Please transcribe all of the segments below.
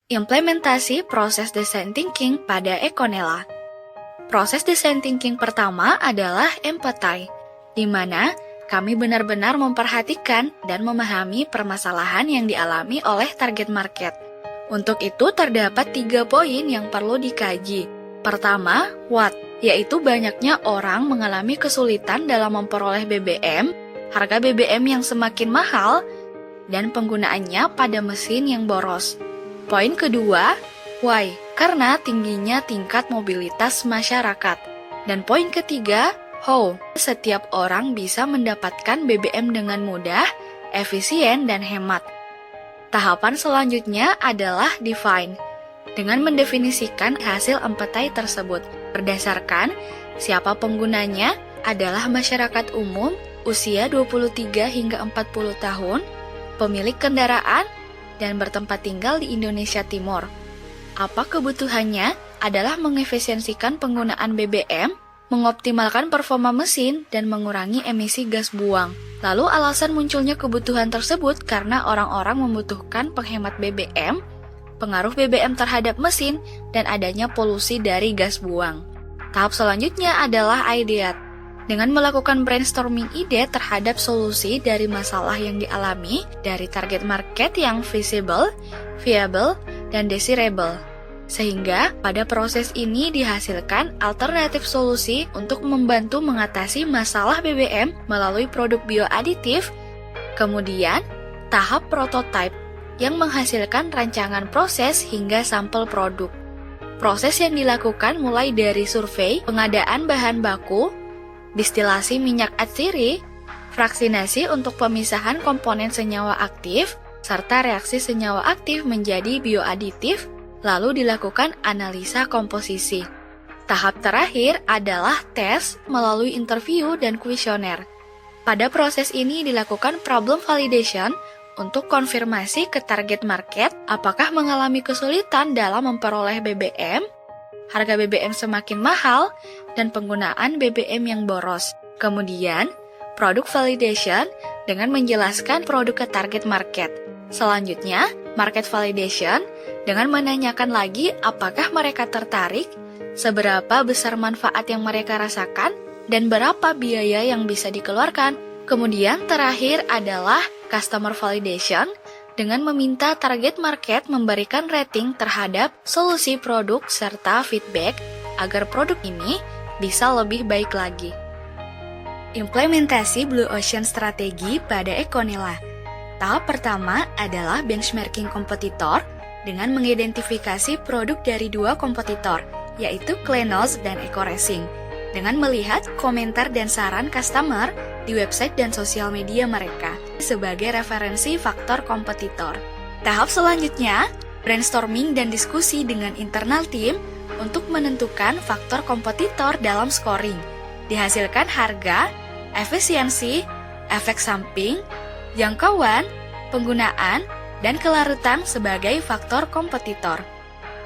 Implementasi proses design thinking pada Econela. Proses design thinking pertama adalah empathy, di mana kami benar-benar memperhatikan dan memahami permasalahan yang dialami oleh target market. Untuk itu terdapat 3 poin yang perlu dikaji. Pertama, what, yaitu banyaknya orang mengalami kesulitan dalam memperoleh BBM, harga BBM yang semakin mahal, dan penggunaannya pada mesin yang boros. Poin kedua, why, karena tingginya tingkat mobilitas masyarakat. Dan poin ketiga, how, setiap orang bisa mendapatkan BBM dengan mudah, efisien, dan hemat. Tahapan selanjutnya adalah define, dengan mendefinisikan hasil empathy tersebut. Berdasarkan siapa penggunanya adalah masyarakat umum, usia 23 hingga 40 tahun, pemilik kendaraan, dan bertempat tinggal di Indonesia Timur. Apa kebutuhannya adalah mengefisiensikan penggunaan BBM, mengoptimalkan performa mesin, dan mengurangi emisi gas buang. Lalu alasan munculnya kebutuhan tersebut karena orang-orang membutuhkan penghemat BBM, pengaruh BBM terhadap mesin, dan adanya polusi dari gas buang. Tahap selanjutnya adalah ideate. Dengan melakukan brainstorming ide terhadap solusi dari masalah yang dialami dari target market yang visible, viable, dan desirable. Sehingga pada proses ini dihasilkan alternatif solusi untuk membantu mengatasi masalah BBM melalui produk bioaditif. Kemudian, tahap prototype yang menghasilkan rancangan proses hingga sampel produk. Proses yang dilakukan mulai dari survei, pengadaan bahan baku, distilasi minyak atsiri, fraksinasi untuk pemisahan komponen senyawa aktif, serta reaksi senyawa aktif menjadi bioaditif, lalu dilakukan analisa komposisi. Tahap terakhir adalah tes melalui interview dan kuesioner. Pada proses ini dilakukan problem validation untuk konfirmasi ke target market apakah mengalami kesulitan dalam memperoleh BBM, harga BBM semakin mahal, dan penggunaan BBM yang boros. Kemudian, produk validation dengan menjelaskan produk ke target market. Selanjutnya, market validation dengan menanyakan lagi apakah mereka tertarik, seberapa besar manfaat yang mereka rasakan, dan berapa biaya yang bisa dikeluarkan. Kemudian terakhir adalah customer validation dengan meminta target market memberikan rating terhadap solusi produk serta feedback agar produk ini bisa lebih baik lagi. Implementasi Blue Ocean strategi pada Econela. Tahap pertama adalah benchmarking kompetitor dengan mengidentifikasi produk dari 2 kompetitor, yaitu Klenos dan EcoRacing, dengan melihat komentar dan saran customer di website dan sosial media mereka sebagai referensi faktor kompetitor. Tahap selanjutnya, brainstorming dan diskusi dengan internal tim untuk menentukan faktor kompetitor dalam scoring. Dihasilkan harga, efisiensi, efek samping, jangkauan, penggunaan, dan kelarutan sebagai faktor kompetitor.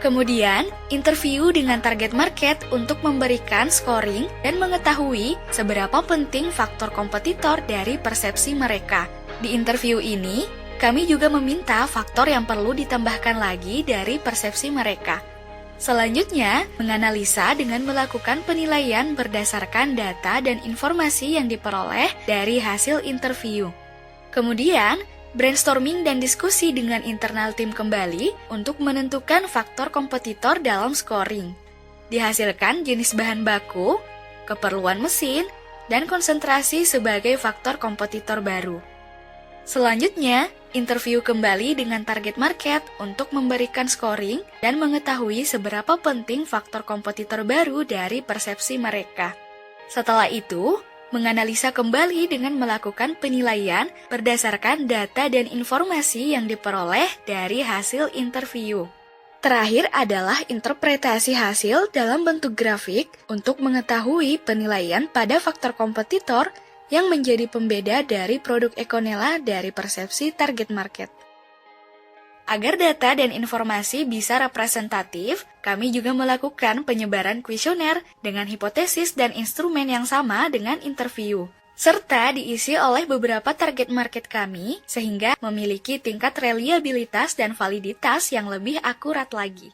Kemudian, interview dengan target market untuk memberikan scoring dan mengetahui seberapa penting faktor kompetitor dari persepsi mereka. Di interview ini, kami juga meminta faktor yang perlu ditambahkan lagi dari persepsi mereka. Selanjutnya, menganalisa dengan melakukan penilaian berdasarkan data dan informasi yang diperoleh dari hasil interview. Kemudian, brainstorming dan diskusi dengan internal tim kembali untuk menentukan faktor kompetitor dalam scoring. Dihasilkan jenis bahan baku, keperluan mesin, dan konsentrasi sebagai faktor kompetitor baru. Selanjutnya, interview kembali dengan target market untuk memberikan scoring dan mengetahui seberapa penting faktor kompetitor baru dari persepsi mereka. Setelah itu, menganalisa kembali dengan melakukan penilaian berdasarkan data dan informasi yang diperoleh dari hasil interview. Terakhir adalah interpretasi hasil dalam bentuk grafik untuk mengetahui penilaian pada faktor kompetitor yang menjadi pembeda dari produk Econela dari persepsi target market. Agar data dan informasi bisa representatif, kami juga melakukan penyebaran kuesioner dengan hipotesis dan instrumen yang sama dengan interview. serta diisi oleh beberapa target market kami, sehingga memiliki tingkat reliabilitas dan validitas yang lebih akurat lagi.